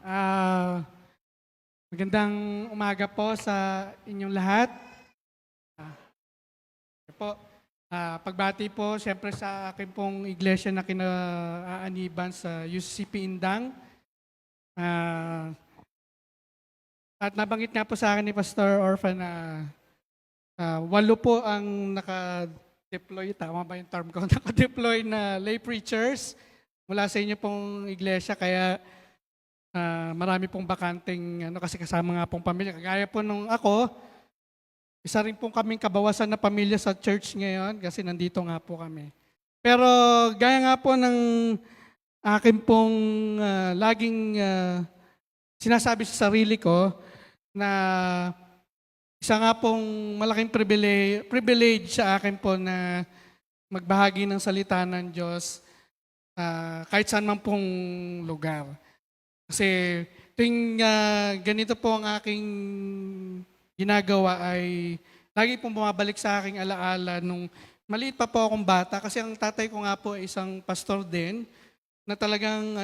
Ah, Magandang umaga po sa inyong lahat. Ah, po, pagbati po siyempre sa akin pong iglesia na kinaaaniban sa UCP Indang. Ah, at nabanggit nga po sa akin ni Pastor Orphan na 8 po ang naka-deploy, tama ba yung term ko? Naka-deploy na lay preachers mula sa inyo pong iglesia. Kaya marami pong bakanting kasi kasama nga pong pamilya. Kagaya po nung ako, isa rin pong kaming kabawasan na pamilya sa church ngayon kasi nandito nga po kami. Pero gaya nga po ng akin pong laging sinasabi sa sarili ko na isa nga pong malaking privilege sa akin po na magbahagi ng salita ng Diyos kahit saan man pong lugar. Kasi tuwing ganito po ang aking ginagawa ay lagi pong bumabalik sa aking alaala nung maliit pa po akong bata. Kasi ang tatay ko nga po ay isang pastor din na talagang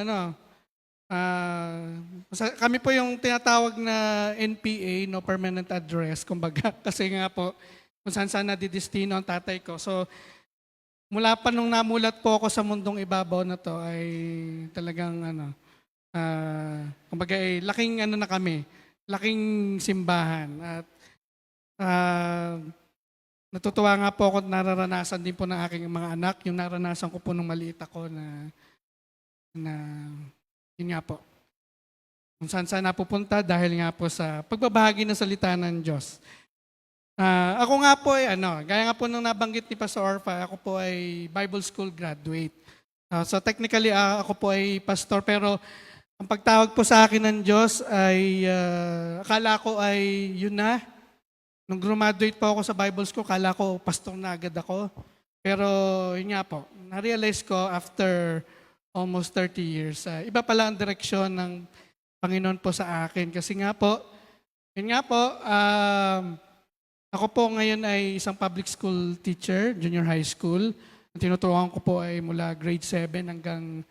kami po yung tinatawag na NPA, no permanent address, kumbaga. Kasi nga po kung saan nadidestino ang tatay ko. So mula pa nung namulat po ako sa mundong ibabaw na to ay talagang kumbaga laking na kami, laking simbahan. At natutuwa nga po ako at nararanasan din po ng aking mga anak, yung naranasan ko po nung maliit ako na yun nga po. Kung saan napupunta dahil nga po sa pagbabahagi ng salita ng Diyos. Ako nga po ay gaya nga po nung nabanggit ni Pastor Orfa, ako po ay Bible School graduate. So technically ako po ay pastor, pero ang pagtawag po sa akin ng Diyos ay akala ko ay yun na. Nung graduate po ako sa Bible School, akala ko pastor na agad ako. Pero yun nga po, na-realize ko after almost 30 years, iba pala ang direksyon ng Panginoon po sa akin. Kasi nga po, yun nga po, ako po ngayon ay isang public school teacher, junior high school. Ang tinuturuan ko po ay mula grade 7 hanggang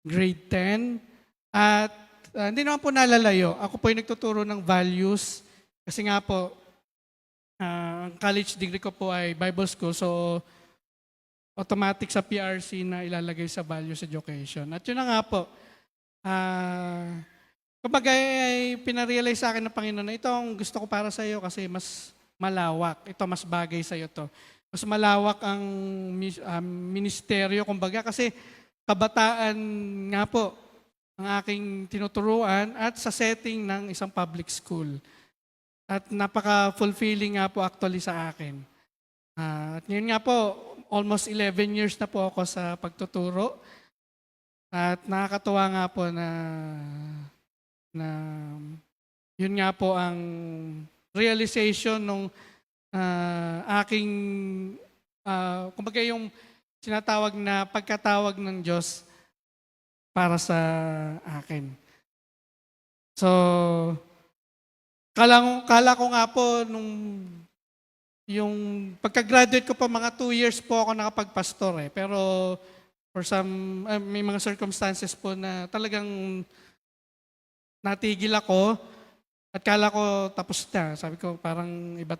grade 10. At hindi naman po nalalayo. Ako po ay nagtuturo ng values. Kasi nga po, ang college degree ko po ay Bible School. So, automatic sa PRC na ilalagay sa values education. At yun na nga po. Kumbaga ay pinarealize sa akin ng Panginoon na ito ang gusto ko para sa iyo kasi mas malawak. Ito mas bagay sa iyo to. Mas malawak ang ministeryo. Kumbaga kasi kabataan nga po ang aking tinuturuan at sa setting ng isang public school. At napaka-fulfilling nga po actually sa akin. At yun nga po, almost 11 years na po ako sa pagtuturo. At nakakatuwa nga po na yun nga po ang realization nung aking, kumbaga yung sinatawag na pagkatawag ng Diyos para sa akin. So, kala ko nga po nung yung pagka-graduate ko pa mga 2 years po ako nakapagpastor eh. Pero for some, may mga circumstances po na talagang natigil ako at kala ko tapos na. Sabi ko parang iba,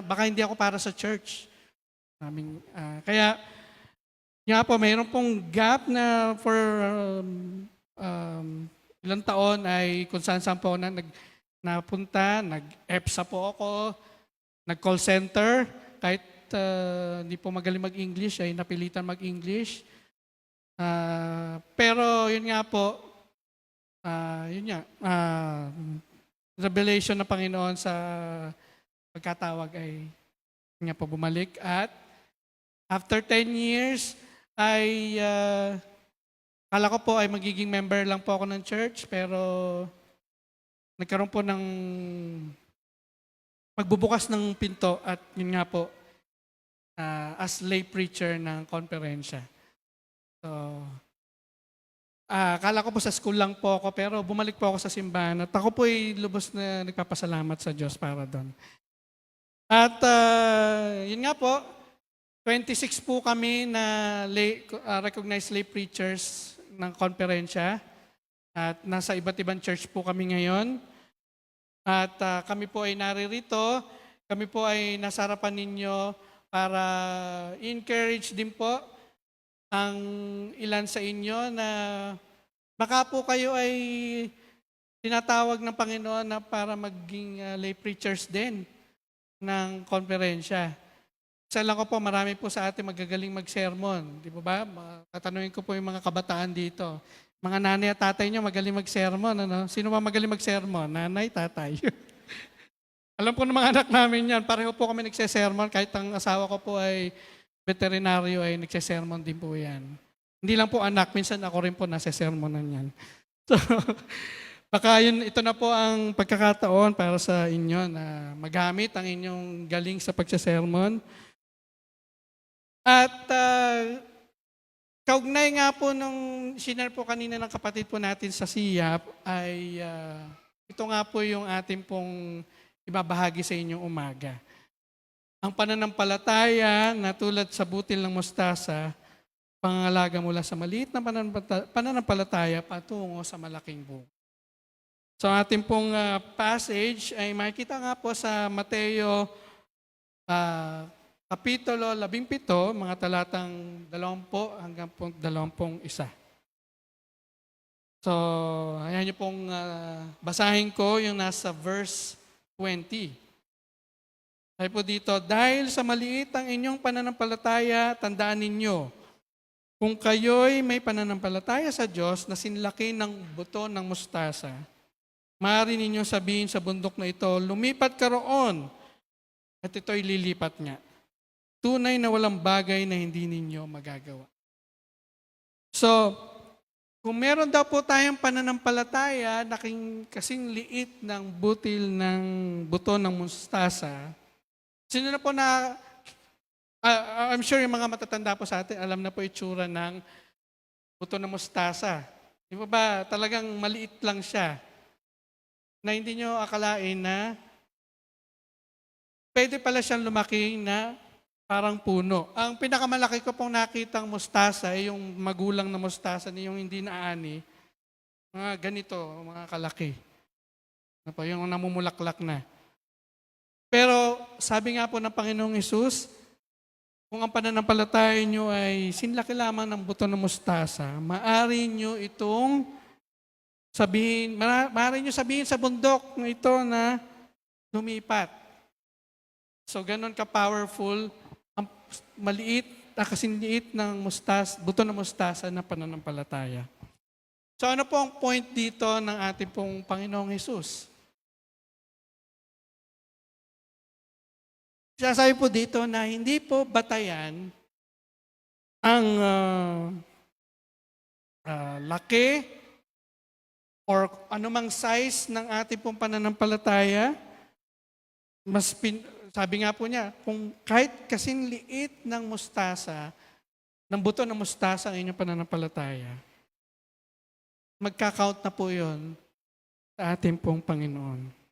baka hindi ako para sa church. Kaya nga po, mayroon pong gap na for ilang taon ay kung saan po napunta, nag-EPSA po ako, nag-call center, kahit hindi po magaling mag-English, ay napilitan mag-English. Pero yun nga po, revelation ng Panginoon sa pagkatawag ay yun nga po bumalik. At after 10 years, ay kala ko po ay magiging member lang po ako ng church, pero nagkaroon po ng magbubukas ng pinto at yun nga po, as lay preacher ng konferensya. So, kala ko po sa school lang po ako, pero bumalik po ako sa simbahan at ako po ay lubos na nagpapasalamat sa Diyos para doon. At yun nga po, 26 po kami na recognized lay preachers ng konferensya. At nasa iba't ibang church po kami ngayon. At kami po ay naririto. Kami po ay nasa harapan ninyo para encourage din po ang ilan sa inyo na baka po kayo ay tinatawag ng Panginoon na para maging lay preachers din ng konferensya. Isa lang ko po, marami po sa atin magagaling mag-sermon. Di ba? Tatanungin ko po yung mga kabataan dito. Mga nanay at tatay nyo magaling mag-sermon. Ano? Sino ba magaling mag-sermon? Nanay, tatay. Alam ko ng mga anak namin yan. Pareho po kami nagsesermon. Kahit ang asawa ko po ay veterinaryo, ay nagsesermon din po yan. Hindi lang po anak, minsan ako rin po nasa-sermonan yan. So, baka ito na po ang pagkakataon para sa inyo na magamit ang inyong galing sa pagsasermon. At kaugnay nga po nung sinare po kanina ng kapatid po natin sa SIAP ay ito nga po yung ating pong ibabahagi sa inyong umaga. Ang pananampalataya na tulad sa butil ng mustasa, pangangalaga mula sa maliit na pananampalataya patungo sa malaking bunga. So ating pong passage ay makikita nga po sa Mateo Kapitulo 17, mga talatang 20 hanggang 21. So, ayan niyo pong basahin ko yung nasa verse 20. Sabi po dito, dahil sa maliit ang inyong pananampalataya, tandaan ninyo, kung kayo'y may pananampalataya sa Diyos na sinlaki ng buto ng mustasa, maaari ninyong sabihin sa bundok na ito, lumipat ka roon, at ito'y lilipat nga. Tunay na walang bagay na hindi ninyo magagawa. So, kung meron daw po tayong pananampalataya na kasing liit ng butil ng buto ng mustasa, sino na po na, I'm sure yung mga matatanda po sa atin, alam na po itsura ng buto ng mustasa. Di ba talagang maliit lang siya na hindi nyo akalain na pwede pala siyang lumaki na parang puno. Ang pinakamalaki ko pong nakitang mustasa ay yung magulang na mustasa, yung hindi naani, mga ganito, mga kalaki. Yung namumulaklak na. Pero sabi nga po ng Panginoong Hesus, kung ang pananampalataya nyo ay sinlaki lamang ng buto ng mustasa, maaari nyo itong sabihin, maaari nyo sabihin sa bundok na ito na lumipat. So ganun ka-powerful, ang maliit, kasiliit ng buto ng mustasa na pananampalataya. So ano po ang point dito ng ating pong Panginoong Hesus? Sasabi po dito na hindi po batayan ang laki or anumang size ng ating pong pananampalataya. Sabi nga po niya, kung kahit kasing liit ng mustasa, ng buto ng mustasa ang inyong pananampalataya, magka-count na po yun sa ating pong Panginoon.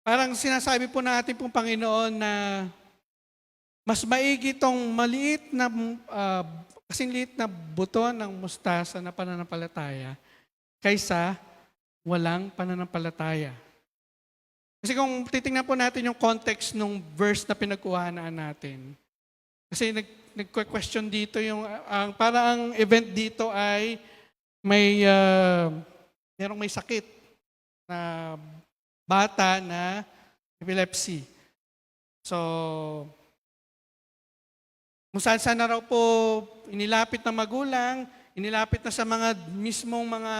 Parang sinasabi po na ating pong Panginoon na mas maigi itong maliit na, kasing liit na buto ng mustasa na pananampalataya kaysa walang pananampalataya. Kasi kung titingnan po natin yung context ng verse na pinagkuhanan natin, kasi nag-question dito yung, para ang event dito ay merong may sakit na bata na epilepsy. So, kung saan na raw po inilapit ng magulang, inilapit na sa mga mismong mga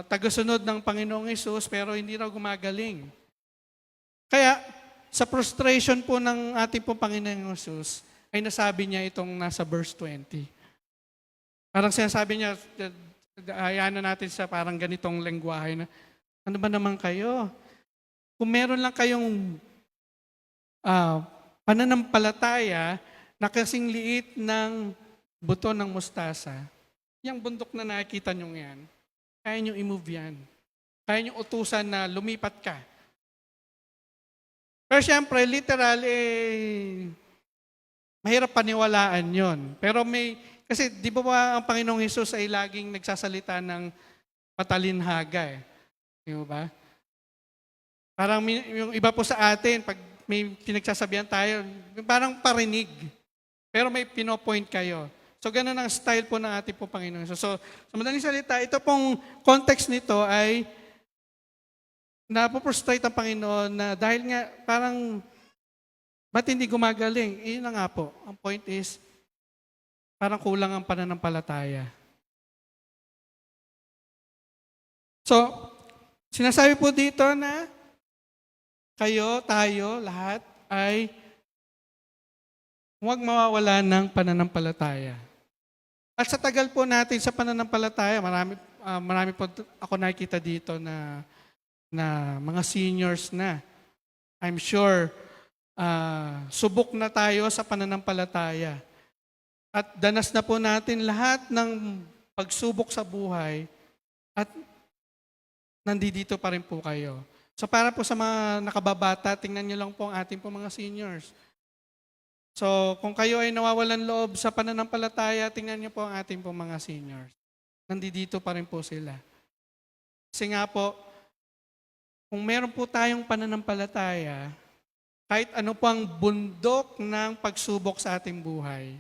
tagasunod ng Panginoong Hesus, pero hindi raw gumagaling. Kaya, sa frustration po ng ating po Panginoong Hesus, ay nasabi niya itong nasa verse 20. Parang sinasabi niya, hayaan na natin sa parang ganitong lengguwahe na, ano ba naman kayo? Kung meron lang kayong pananampalataya na kasing liit ng buto ng mustasa, yung bundok na nakikita nyo yan, kaya nyo i-move yan. Kaya nyo utusan na lumipat ka. Pero syempre, literal, mahirap paniwalaan yon. Pero kasi di ba ang Panginoong Hesus ay laging nagsasalita ng patalinhaga eh. Di ba? Parang yung iba po sa atin, pag may pinagsasabihan tayo, parang parinig. Pero may pinopoint kayo. So, ganun ang style po ng ating po Panginoon. So, sa madaling salita, ito pong context nito ay napoprostrate ang Panginoon na dahil nga parang ba't hindi gumagaling? Iyon na nga po. Ang point is, parang kulang ang pananampalataya. So, sinasabi po dito na kayo, tayo, lahat ay huwag mawawala ng pananampalataya. At sa tagal po natin sa pananampalataya, marami po ako nakikita dito na mga seniors na. I'm sure subok na tayo sa pananampalataya. At danas na po natin lahat ng pagsubok sa buhay at nandito pa rin po kayo. So para po sa mga nakababata, tingnan niyo lang po ang ating po mga seniors. So kung kayo ay nawawalan loob sa pananampalataya, tingnan niyo po ang ating po mga seniors. Nandito pa rin po sila. Kasi nga po, kung meron po tayong pananampalataya, kahit ano po ang bundok ng pagsubok sa ating buhay,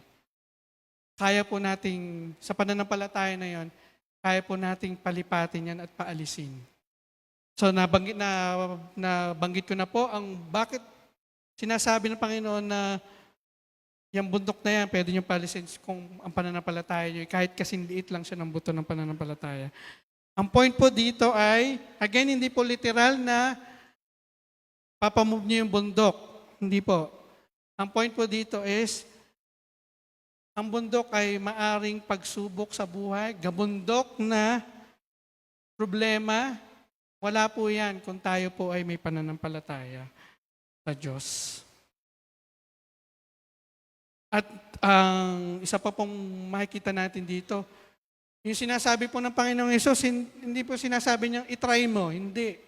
kaya po nating, sa pananampalataya na yon, kaya po nating palipatin yan at paalisin. So nabanggit ko na po ang bakit sinasabi ng Panginoon na yung bundok na yan, pwede nyo paalisin kung ang pananampalataya nyo, kahit kasing liit lang siya ng buto ng pananampalataya. Ang point po dito ay, again, hindi po literal na papamove nyo yung bundok. Hindi po. Ang point po dito is, ang bundok ay maaring pagsubok sa buhay. Gabundok na problema, wala po yan kung tayo po ay may pananampalataya sa Diyos. At ang isa pa pong makikita natin dito, yung sinasabi po ng Panginoong Hesus, hindi po sinasabi niyang itry mo, hindi.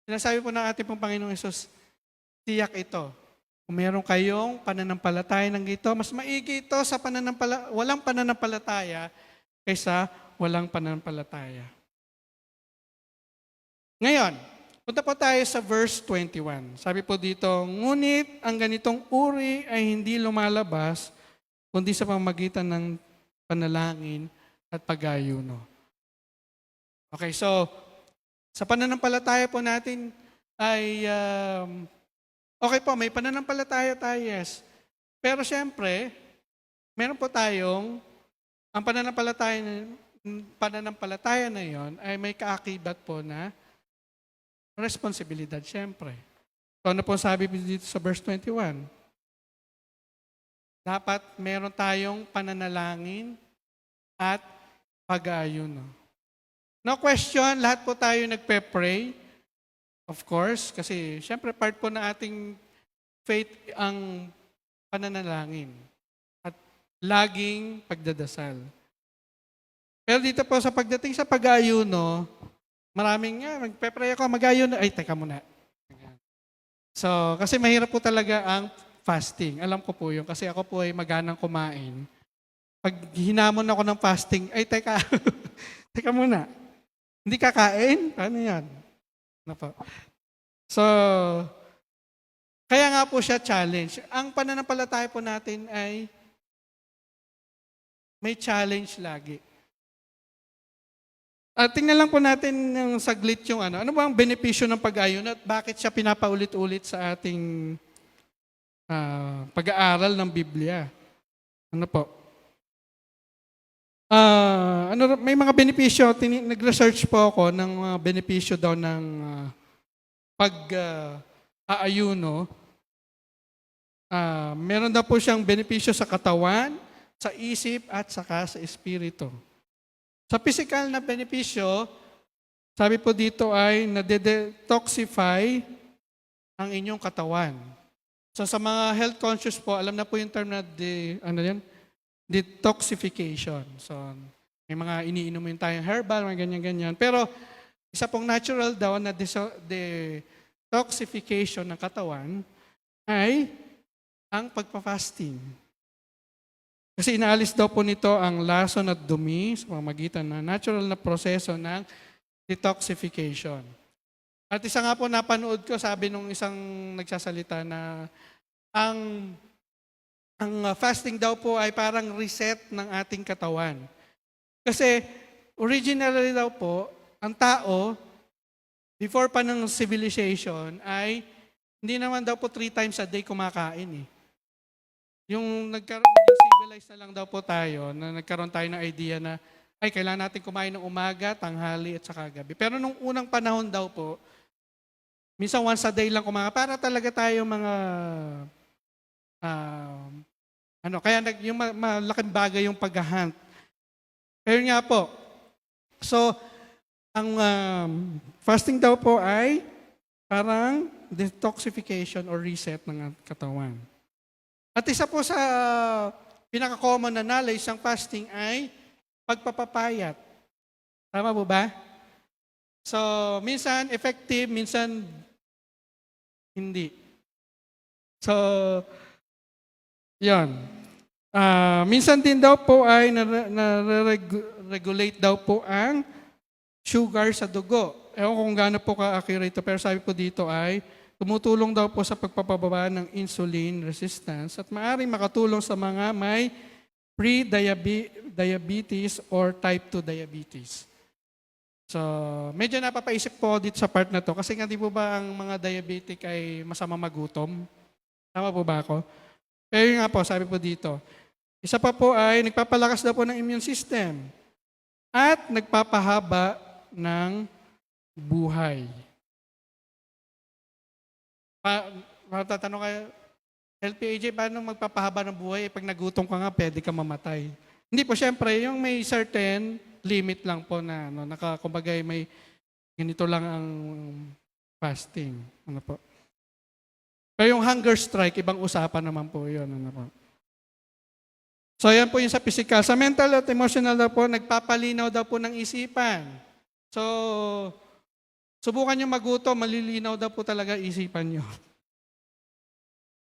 Sinasabi po ng ating pong Panginoong Hesus, tiyak ito. Kung meron kayong pananampalataya ng ito, mas maigi ito sa walang pananampalataya kaysa walang pananampalataya. Ngayon, punta po tayo sa verse 21. Sabi po dito, ngunit ang ganitong uri ay hindi lumalabas kundi sa pamamagitan ng panalangin at pag-aayuno. Okay, so sa pananampalataya po natin ay, okay po, may pananampalataya tayo, yes. Pero siyempre, meron po tayong, ang pananampalataya na yon ay may kaakibat po na responsibilidad, siyempre. So ano po sabi dito sa verse 21? Dapat meron tayong pananalangin at pag-aayuno. No question, lahat po tayo nagpe-pray. Of course, kasi siyempre part po na ating faith ang pananalangin at laging pagdadasal. Pero dito po sa pagdating sa pag-aayuno, maraming nga, magpe-pray ako, mag-ayuno. Ay, teka muna. So, kasi mahirap po talaga ang fasting. Alam ko po yun, kasi ako po ay maganang kumain. Pag hinamon ako ng fasting, ay, teka, teka muna. Hindi kakain? Paano yan? Ano po? So, kaya nga po siya challenge. Ang pananampalataya po natin ay may challenge lagi. Tingnan lang po natin yung saglit yung ano ba ang benepisyo ng pag-ayuno at bakit siya pinapaulit-ulit sa ating pag-aaral ng Biblia. Ano po? May mga benepisyo, nag-research po ako ng mga benepisyo daw ng pag-aayuno. Meron daw po siyang benepisyo sa katawan, sa isip at saka sa espiritu. Sa physical na benepisyo, sabi po dito ay nade-detoxify ang inyong katawan. So sa mga health conscious po, alam na po yung term na detoxification. So may mga iniinom yung tayong herbal, mga ganyan-ganyan. Pero isa pong natural daw na detoxification ng katawan ay ang pagpa-fasting. Kasi inaalis daw po nito ang lason at dumi sa pamamagitan ng natural na proseso ng detoxification. At isa nga po napanood ko, sabi nung isang nagsasalita na ang fasting daw po ay parang reset ng ating katawan. Kasi originally daw po, ang tao, before pa ng civilization, ay hindi naman daw po 3 times a day kumakain eh. Yung naging civilized na lang daw po tayo, na nagkaroon tayo ng idea na, ay, kailangan natin kumain ng umaga, tanghali, at saka gabi. Pero nung unang panahon daw po, minsan once a day lang kumakain, para talaga tayo mga, kaya yung malaking bagay yung pag-hunt. Pero nga po, so, ang fasting daw po ay parang detoxification or reset ng katawan. At isa po sa pinaka-common na knowledge ng fasting ay pagpapapayat. Tama po ba? So, minsan effective, minsan hindi. So, yan. Minsan din daw po ay na-regulate daw po ang sugar sa dugo. Ewan kung gaano po ka-accurate, pero sabi po dito ay tumutulong daw po sa pagpapababa ng insulin resistance at maaaring makatulong sa mga may pre-diabetes or type 2 diabetes. So, medyo napapaisip po dito sa part na to kasi nga di po ba ang mga diabetic ay masama magutom? Tama po ba ako? Pero yun nga po, sabi po dito, isa pa po ay nagpapalakas daw po ng immune system at nagpapahaba ng buhay. Matatanong kayo, LPAJ, paano magpapahaba ng buhay? Pag nagutom ka nga, pwede ka mamatay. Hindi po, syempre, yung may certain limit lang po na, kumbaga may ganito lang ang fasting. Ano po? Pero yung hunger strike, ibang usapan naman po yun. Ano po? So, yan po yung sa physical. Sa mental at emotional daw po, nagpapalinaw daw po ng isipan. So, subukan nyo magutom, malilinaw daw po talaga isipan nyo.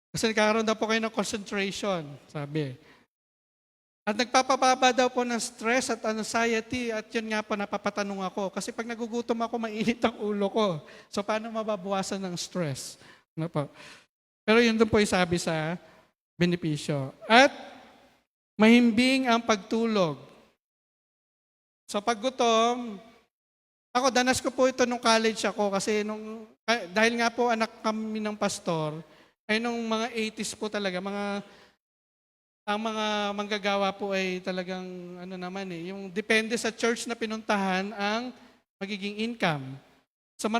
Kasi nagkakaroon daw po kayo ng concentration, sabi. At nagpapababa daw po ng stress at anxiety at yun nga po napapatanong ako. Kasi pag nagugutom ako, mainit ang ulo ko. So paano mababawasan ng stress? Ano po? Pero yun doon po yung sabi sa benepisyo. At mahimbing ang pagtulog. So pag gutom, ako, danas ko po ito nung college ako kasi dahil nga po anak kami ng pastor, ay nung mga 80s po talaga, ang mga manggagawa po ay talagang yung depende sa church na pinuntahan ang magiging income. So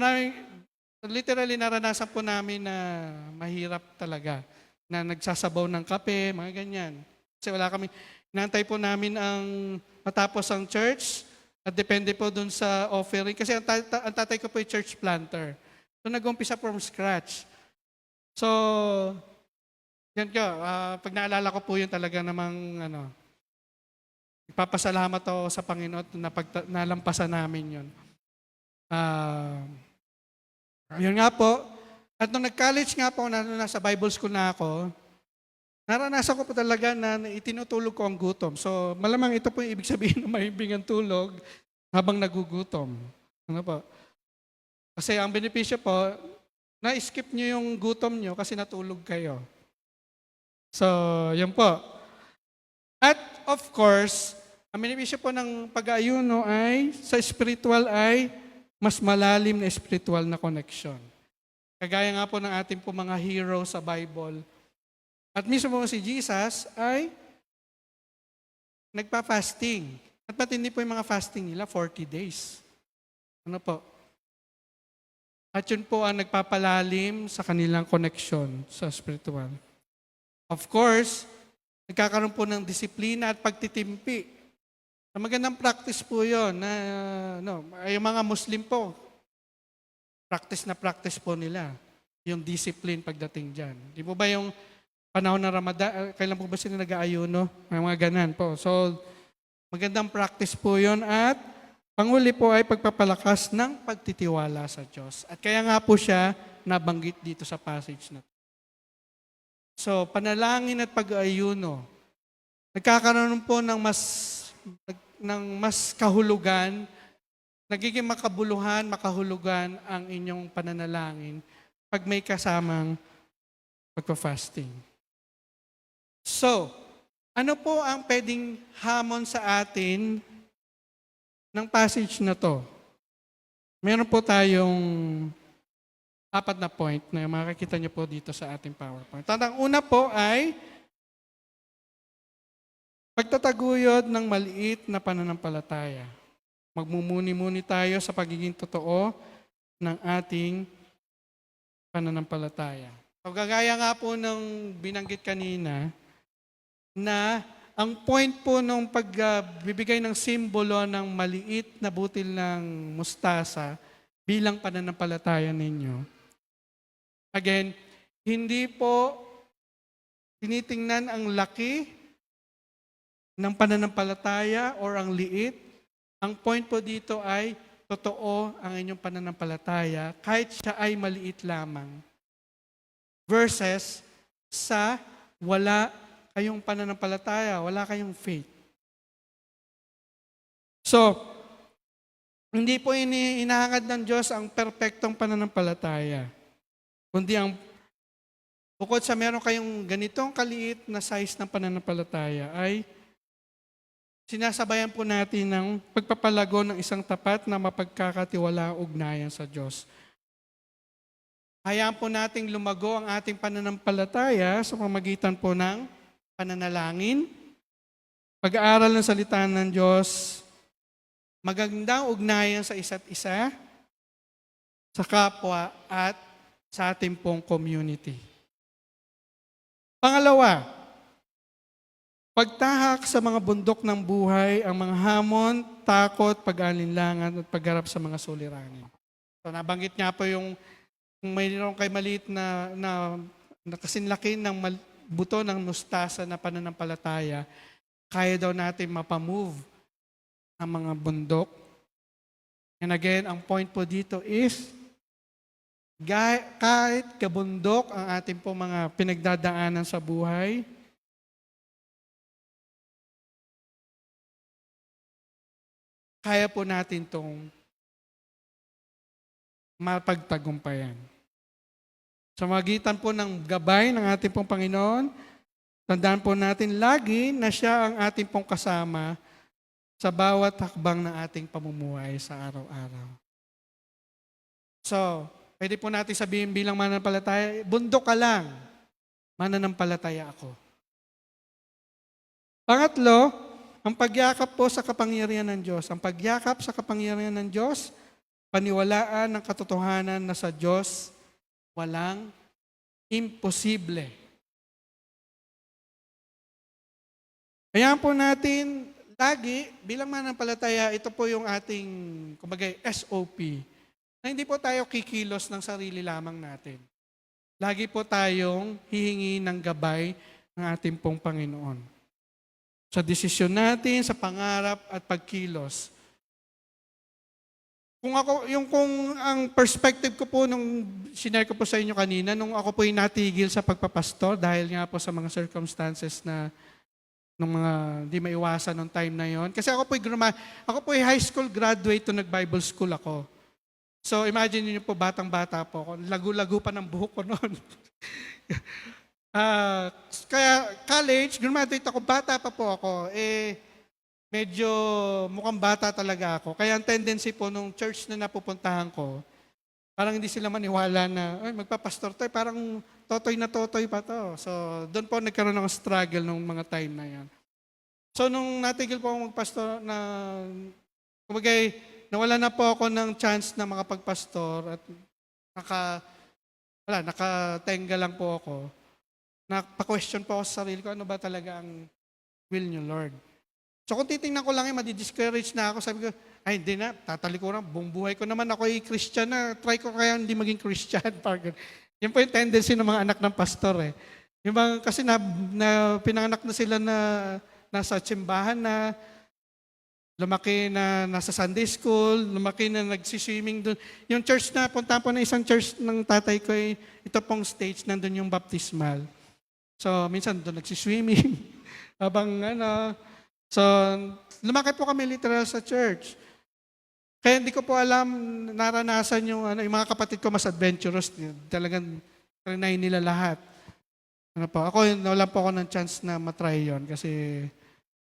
literally naranasan po namin na mahirap talaga, na nagsasabaw ng kape, mga ganyan. Kasi wala kami, inantay po namin ang matapos ang church, at depende po dun sa offering. Kasi ang tatay ko po yung church planter. So nag-umpisa from scratch. So, yan ko, pag naalala ko po yun talaga namang, ipapasalamat ako sa Panginoon na nalampasan namin yun. Yun nga po. At nung nag-college nga po, nasa Bible school na ako, naranasan ko po talaga na itinutulog ko ang gutom. So, malamang ito po yung ibig sabihin ng mahimbing ang tulog habang nagugutom. Ano po? Kasi ang benepisyo po, na-skip nyo yung gutom nyo kasi natulog kayo. So, yan po. At of course, ang benepisyo po ng pag-aayuno ay, sa spiritual ay, mas malalim na spiritual na connection. Kagaya nga po ng ating po mga hero sa Bible. At mismo si Jesus ay nagpa-fasting. At matindi po yung mga fasting nila, 40 days. Ano po? At yun po ang nagpapalalim sa kanilang connection sa spiritual. Of course, nagkakaroon po ng disiplina at pagtitimpi. Magandang practice po yun. Yung mga Muslim po, practice na practice po nila. Yung discipline pagdating dyan. Di po ba yung panahon ng Ramadan, kailan po ba sila nag-aayuno? Mga ganan po. So, magandang practice po yun at panghuli po ay pagpapalakas ng pagtitiwala sa Diyos. At kaya nga po siya nabanggit dito sa passage na to. So, panalangin at pag-aayuno. nagkakaroon po ng mas kahulugan, nagiging makahulugan ang inyong pananalangin pag may kasamang pagpa-fasting. So, ano po ang pwedeng hamon sa atin ng passage na to? Meron po tayong 4 na point na makikita niyo po dito sa ating PowerPoint. Ang una po ay pagtataguyod ng maliit na pananampalataya. Magmumuni-muni tayo sa pagiging totoo ng ating pananampalataya. So, kagaya nga po ng binanggit kanina, na ang point po nung pagbibigay ng simbolo ng maliit na butil ng mustasa bilang pananampalataya ninyo. Again, hindi po tinitingnan ang laki ng pananampalataya or ang liit. Ang point po dito ay totoo ang inyong pananampalataya kahit siya ay maliit lamang. Versus sa wala kayong pananampalataya, wala kayong faith. So, hindi po inahangad ng Diyos ang perpektong pananampalataya. Kundi bukod sa meron kayong ganitong kaliit na size ng pananampalataya ay sinasabayan po natin ng pagpapalago ng isang tapat na mapagkakatiwalaang ugnayan sa Diyos. Hayaan po nating lumago ang ating pananampalataya sa pamamagitan po ng pananalangin, pag-aaral ng salita ng Diyos, magandang ugnayan sa isa't isa, sa kapwa at sa ating pong community. Pangalawa, pagtahak sa mga bundok ng buhay, ang mga hamon, takot, pag-alinlangan at pagharap sa mga suliranin. So nabanggit nga po yung mayroon kay maliit na kasinlaki ng buto ng mustasa na pananampalataya, kaya daw natin mapamove ang mga bundok. And again, ang point po dito is, kahit kabundok ang ating po mga pinagdadaanan sa buhay, kaya po natin itong mapagtagumpayan. Sa magitan po ng gabay ng ating pong Panginoon, tandaan po natin lagi na siya ang ating pong kasama sa bawat hakbang ng ating pamumuhay sa araw-araw. So, pwede po natin sabihin bilang mananampalataya, bundok ka lang, mananampalataya ako. Pangatlo, ang pagyakap po sa kapangyarihan ng Diyos. Ang pagyakap sa kapangyarihan ng Diyos, paniwalaan ng katotohanan na sa Diyos, walang imposible. Kaya po natin, lagi, bilang mananampalataya, ito po yung ating, kumbaga, SOP, na hindi po tayo kikilos ng sarili lamang natin. Lagi po tayong hihingi ng gabay ng ating pong Panginoon. Sa desisyon natin, sa pangarap at pagkilos. Kung ang perspective ko po nung sinare ko po sa inyo kanina, nung ako po ay natigil sa pagpapastor dahil nga po sa mga circumstances na nung mga di maiwasan nung time na yon. Kasi ako po ay high school graduate to nag-Bible school ako. So imagine niyo po, batang-bata po ako. Lagu-lagu pa ng buhok ko noon. Kaya college, graduate ako, bata pa po ako. Medyo mukhang bata talaga ako. Kaya ang tendency po nung church na napupuntahan ko, parang hindi sila maniwala na, magpapastor tayo, parang totoy na totoy pa to. So doon po nagkaroon ng struggle nung mga time na yan. So nung natigil po akong magpastor na, kumagay, nawala na po ako ng chance na makapagpastor at nakatenga lang po ako. Napa-question po ako sa sarili ko, ano ba talaga ang will niyo, Lord? So kung titingnan ko lang madi-discourage na ako, sabi ko, ay hindi na, tatalikuran, buong buhay ko naman ako ay Christian na, try ko kaya hindi maging Christian. Yan po yung tendency ng mga anak ng pastor eh. Yung mga, kasi pinanganak na sila na nasa tsimbahan na, lumaki na nasa Sunday school, lumaki na nagsiswimming doon. Yung church na, punta po na isang church ng tatay ko, ito pong stage, nandun yung baptismal. So, minsan doon nagsiswimming. Habang so lumaki po kami literal sa church. Kaya hindi ko po alam, naranasan yung mga kapatid ko mas adventurous. Talagang trinay nila lahat. Ako, wala po ako ng chance na matry yon kasi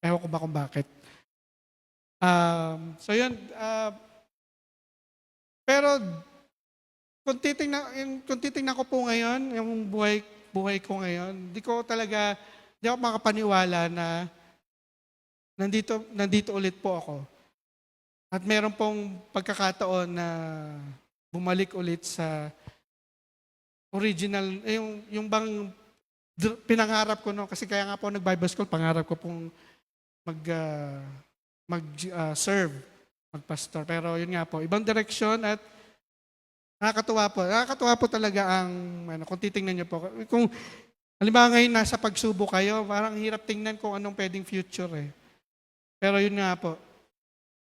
ewan ko ba kung bakit. So yun, pero kung titingnan ko po ngayon, yung buhay ko ngayon, di ako makapaniwala na nandito ulit po ako. At meron pong pagkakataon na bumalik ulit sa original, yung bang pinangarap ko no, kasi kaya nga po nag-Bible school, pangarap ko pong mag-serve, magpastor. Pero yun nga po, ibang direksyon at nakakatuwa po. Nakakatuwa po talaga kung titingnan niyo po. Kung halimbawa ngayon nasa pagsubok kayo, parang hirap tingnan kung anong pwedeng future eh. Pero yun nga po.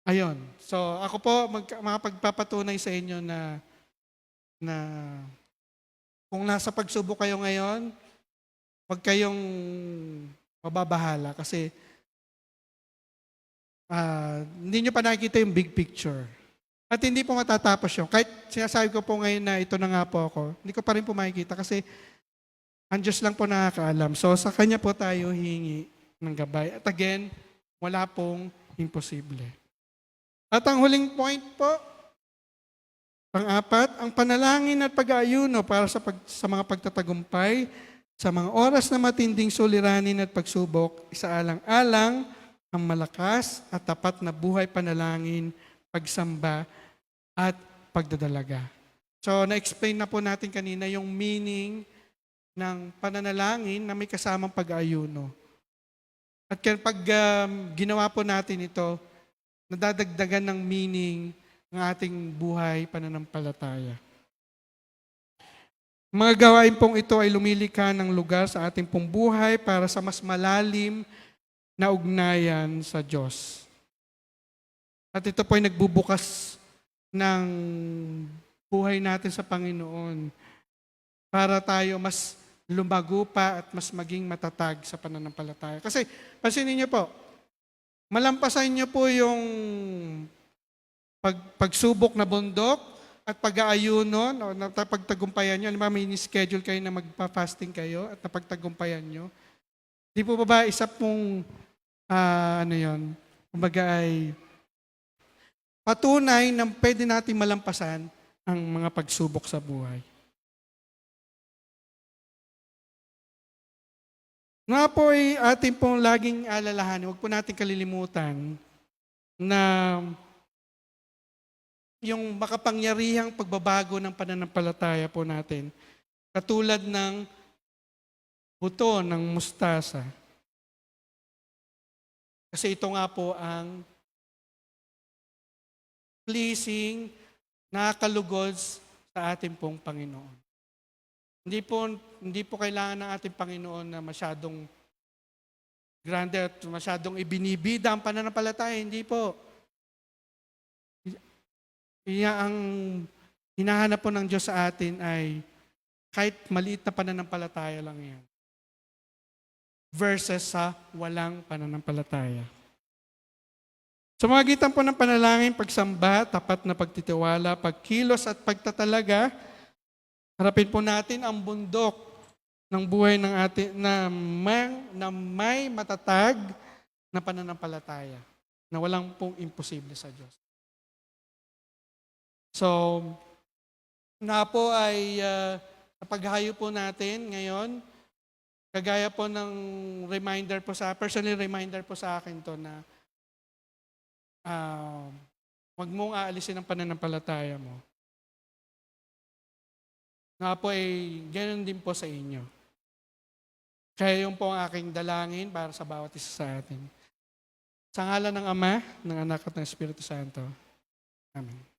Ayun. So ako po makapagpapatunay sa inyo na kung nasa pagsubok kayo ngayon, huwag kayong mababahala kasi hindi nyo pa nakikita yung big picture. At hindi po matatapos yun. Kahit sinasabi ko po ngayon na ito na nga po ako, hindi ko pa rin po makikita kasi ang Diyos lang po nakakaalam. So sa Kanya po tayo hingi ng gabay. At again, wala pong imposible. At ang huling point po, pang-apat, ang panalangin at pag-aayuno para sa mga pagtatagumpay, sa mga oras na matinding suliranin at pagsubok, isaalang-alang ang malakas at tapat na buhay panalangin, pagsamba, at pagdadalaga. So, na-explain na po natin kanina yung meaning ng pananalangin na may kasamang pag-aayuno. At pag ginawa po natin ito, nadadagdagan ng meaning ng ating buhay pananampalataya. Mga gawain pong ito ay lumilikha ng lugar sa ating pong buhay para sa mas malalim na ugnayan sa Diyos. At ito po ay nagbubukas ng buhay natin sa Panginoon para tayo mas lumago pa at mas maging matatag sa pananampalataya. Kasi, pansinin niyo po, malampasan niyo po yung pagsubok na bundok at pag-aayuno, pagtagumpayan niyo. Alam mo, may schedule kayo na magpa-fasting kayo at napagtagumpayan niyo. Di po ba isa pong, kumbaga ay patunay na pwede natin malampasan ang mga pagsubok sa buhay. Nga po ay ating pong laging alalahanin, huwag po natin kalilimutan na yung makapangyarihang pagbabago ng pananampalataya po natin, katulad ng buto ng mustasa. Kasi ito nga po ang pleasing, nakakalugod sa ating pong Panginoon. Hindi po kailangan ng ating Panginoon na masyadong grande at masyadong ibinibida ang pananampalataya. Hindi po. Ang hinahanap po ng Diyos sa atin ay kahit maliit na pananampalataya lang yan. Versus sa walang pananampalataya. Sa mga gitan po ng panalangin, pagsamba, tapat na pagtitiwala, pagkilos at pagtatalaga, harapin po natin ang bundok ng buhay ng atin na may matatag na pananampalataya, na walang pong imposible sa Diyos. So, na po ay sa paghahayo po natin ngayon, kagaya po ng personal reminder po sa akin to na wag mong aalisin ang pananampalataya mo. Nga po ay ganoon din po sa inyo. Kaya yung po ang aking dalangin para sa bawat isa sa atin. Sa ngalan ng Ama, ng Anak at ng Espiritu Santo. Amen.